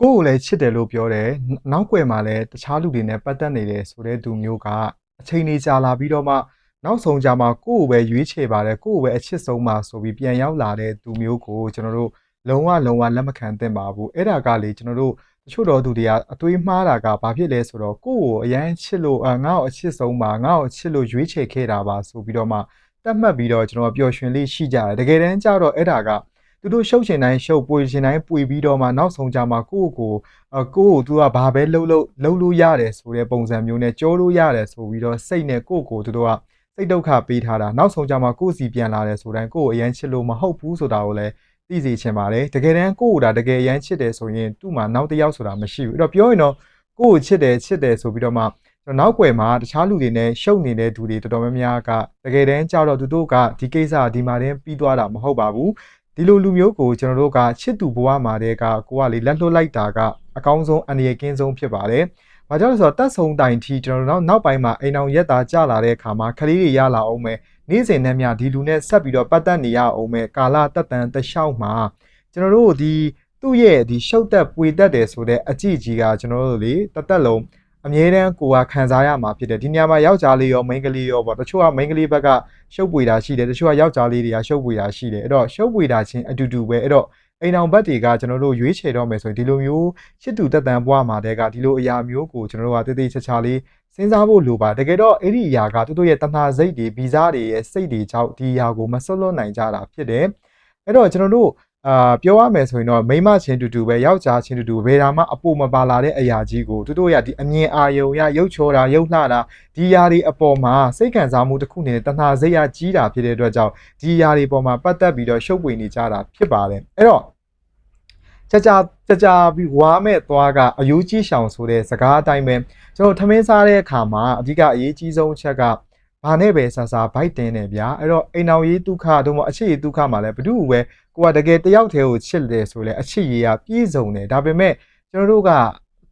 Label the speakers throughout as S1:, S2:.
S1: ကိုယ့်ကိုလည်းချစ်တယ်လို့ပြောတယ်နောက်ွယ်မှာလည်းတခြားလူတွေနဲ့ပတ်သက်နေတယ်ဆိုတဲ့သူမျိုးကအချိန်ကြီးကြာလာပြီးတော့မှနောက်ဆုံးကြမှာကိုယ့်ကိုပဲရွေးချယ်ပါတယ်ကိုယ့်ကိုပဲအချစ်ဆုံးပါဆိုပြီးပြန်ရောက်လာတဲ့သူမျိုးကိုကျွန်တော်တို့လုံးဝလက်မခံသင့်ပါဘူးအဲ့ဒါကလေကျွန်တော်တို့တချို့တော်သူတွေကအတွေးမှားတာကဘာဖြစ်လဲဆိုတော့ကိုယ့်ကိုအရန်ချစ်လို့ငါ့ကိုအချစ်ဆုံးပါငါ့ကိုချစ်လို့ရွေးချယ်ခဲ့တာပါဆိုပြီးတော့မှတတ်မှတ်ပြီးတော့ကျွန်တော်ပျော်ရွှင်လေးရှိကြတယ်တကယ်တမ်းကျတော့အဲ့ဒါကသူတို့ရှုပ်ချင်တိုင်းရှုပ်ပွေချင်တိုင်းပွေပြီးတော့မှနောက်ဆုံးကြမှာကိုယ့်ကိုသူကဘာပဲလှုပ်လို့ရတယ်ဆိုတဲ့ပုံစံမျိုးနဲ့ကြောလို့ရတယ်ဆိုပြီးတော့စိတ်နဲ့ကိုယ့်ကိုသူတို့ကစိတ်ဒုက္ခပေးထားတာနောက်ဆုံးကြမှာကိုယ့်စီပြန်လာတယ်ဆိုတိုင်းကိုယ့်ကိုအရန်ချစ်လို့မဟုတ်ဘူးဆိုတာကိုလည်းသိစေချင်ပါတယ်တကယ်တမ်းကိုယ့်ကိုတကယ်အရန်ချစ်တယ်ဆိုရင်သူ့မှာနောက်တစ်ယောက်ဆိုတာမရှိဘူးအဲ့တော့ပြောရင်တော့ကိုယ့်ကိုချစ်တယ်ဆိုပြီးတော့မှနောက်ွယ်မှာတခြားလူတွေနဲ့ရှုပ်နေတဲ့သူတွေတော်တော်များများကတကယ်တမ်းကြတော့သူတို့ကဒီကိစ္စဒီမှာတင်ပြီးသွားတာမဟုတ်ပါဘူးဒီလိုလူမျိုးကိုကျွန်တော်တို့ကချစ်သူဘဝမှာတည်းကကိုကလေလက်လွတ်လိုက်တာကအကောင်းဆုံးအန္တရာယ်ကင်းဆုံးဖြစ်ပါတယ်။ဘာကြောင့်လဲဆိုတော့တက်ဆုံးတိုင်ထီကျွန်တော်တို့နောက်ပိုင်းမှာအိမ်အောင်ရက်သားကြလာတဲ့အခါမှာခလေးတွေရလာအောင်မယ်နေ့စဉ်နဲ့မျှဒီလူနဲ့ဆက်ပြီးတော့ပတ်သက်နေရအောင်မယ်ကာလတက်တန်တလျှောက်မှာကျွန်တော်တို့ဒီသူ့ရဲ့ဒီရှုပ်သက်ပွေတက်တယ်ဆိုတဲ့အကြည့်ကြီးကကျွန်တော်တို့လေတသက်လုံးအမြဲတမ်းကိုကခံစားရမှာဖြစ်တယ်ဒီနေရာမှာယောက်ျားလေးရောမိန်းကလေးရောပေါ့တချို့ကမိန်းကလေးဘက်ကရှုပ်ပွေတာရှိတယ်တချို့ကယောက်ျားလေးတွေကရှုပ်ပွေတာရှိတယ်အဲ့တော့ရှုပ်ပွေတာချင်းအတူတူပဲအဲ့တော့အိမ်အောင်ဘက်တွေကကျွန်တော်တို့ရွေးချယ်တော့မယ်ဆိုရင်ဒီလိုမျိုးချစ်သူတက်တန်ဘွားမှာတဲ့ကဒီလိုအရာမျိုးကိုကျွန်တော်တို့ကတေးသေးချာချာလေးစဉ်းစားဖို့လိုပါတကယ်တော့အဲ့ဒီအရာကတို့ရဲ့တဏှာစိတ်တွေဗီဇတွေရဲ့စိတ်တွေကြောင့်ဒီအရာကိုမဆွတ်လွတ်နိုင်ကြတာဖြစ်တယ်အဲ့တော့ကျွန်တော်တို့ပြောရမယ်ဆိုရင်တော့မိမချင်းတူတူပဲယောက်ျားချင်းတူတူဘယ်တာမှအပိုမပါလာတဲ့အရာကြီးကိုတို့ရဒီအမြင်အာယုံရရုပ်ချောတာရုပ်လှတာဒီຢာတွေအပေါ်မှာစိတ်ခံစားမှုတစ်ခုနဲ့တဏှာစိတ်ရကြီးတာဖြစ်တဲ့အတွက်ကြောင့်ဒီຢာတွေပေါ်မှာပတ်သက်ပြီးတော့ရှုပ်ပွေနေကြတာဖြစ်ပါတယ်အဲ့တော့ကြာပြီးဝါမဲ့သွားကအယိုးကြီးရှောင်ဆိုတဲ့စကားအတိုင်းပဲကျွန်တော်ထမင်းစားတဲ့အခါမှာအဓိကအရေးကြီးဆုံးအချက်ကဘာနဲ့ပဲဆာဆာဘိုက်တင်းနေဗျာအဲ့တော့အိမ်အောင်ရေးဒုက္ခတို့မှအချစ်ရေးဒုက္ခမှာလည်းဘ누구ပဲကိုကတကယ်တယောက်တည်းကိုချစ်တယ်ဆိုလဲအချစ်ရေးရပြည့်စုံတယ်ဒါပေမဲ့ကျွန်တော်တို့က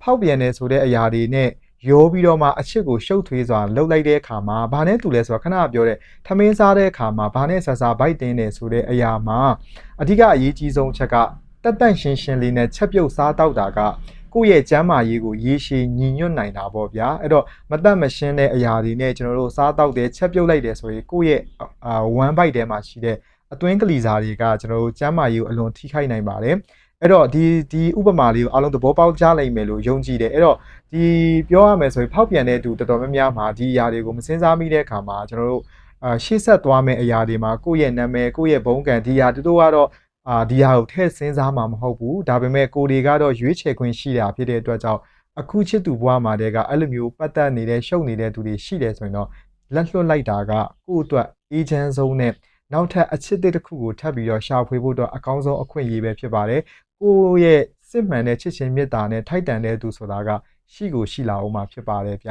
S1: ဖောက်ပြန်နေဆိုတဲ့အရာတွေနဲ့ရောပြီးတော့မှအချစ်ကိုရှုပ်ထွေးစွာလှုပ်လိုက်တဲ့အခါမှာဘာနဲ့တူလဲဆိုတော့ခဏပြောတဲ့ထမင်းစားတဲ့အခါမှာဘာနဲ့ဆာဆာဘိုက်တင်းနေဆိုတဲ့အရာမှာအဓိကအရေးကြီးဆုံးအချက်ကတက်ရှင်းလေးနဲ့ချက်ပြုတ်စားတောက်တာကကိုယ့်ရဲ့ကျန်းမာရေးကိုရေရှည်ညီညွတ်နိုင်တာပေါ့ဗျာအဲ့တော့မတက်မရှင်းတဲ့အရာတွေနဲ့ကျွန်တော်တို့စားတောက်တယ်ချက်ပြုတ်လိုက်တယ်ဆိုရင်ကိုယ့်ရဲ့ဝမ်းဘိုက်ထဲမှာရှိတဲ့အတွင်းကလီစာတွေကကျွန်တော်တို့ကျန်းမာရေးကိုအလွန်ထိခိုက်နိုင်ပါတယ်အဲ့တော့ဒီဥပမာလေးကိုအားလုံးသဘောပေါက်ကြလိမ့်မယ်လို့ယုံကြည်တယ်အဲ့တော့ဒီပြောရမယ်ဆိုရင်ဖောက်ပြန်တဲ့သူတော်တော်များများမှာဒီအရာတွေကိုမစင်စားမိတဲ့အခါမှာကျွန်တော်တို့ရှေ့ဆက်သွားမယ့်အရာတွေမှာကိုယ့်ရဲ့နာမည်ကိုယ့်ရဲ့ဘုံကံဒီအရာတို့ကတော့ဒီဟာကိုထည့်စဉ်းစားမှာမဟုတ်ဘူးဒါပေမဲ့ကိုတွေကတော့ရွေးချယ်ခွင့်ရှိတာဖြစ်တဲ့အတွက်ကြောင့်အခုချစ်သူဘွားမှာတည်းကအဲ့လိုမျိုးပတ်သက်နေတဲ့ရှုပ်နေတဲ့သူတွေရှိတယ်ဆိုရင်တော့လက်လွတ်လိုက်တာကကိုယ့်အတွက်အေဂျင့်ဆုံးနဲ့နောက်ထပ်အချစ်တစ်ခုကိုထပ်ပြီးတော့ရှာဖွေဖို့တော့အကောင်းဆုံးအခွင့်အရေးပဲဖြစ်ပါတယ်ကိုယ့်ရဲ့စစ်မှန်တဲ့ချစ်ချင်းမေတ္တာနဲ့ထိုက်တန်တဲ့သူဆိုတာကရှိကိုရှိလာအောင်မှာဖြစ်ပါတယ်ဗျ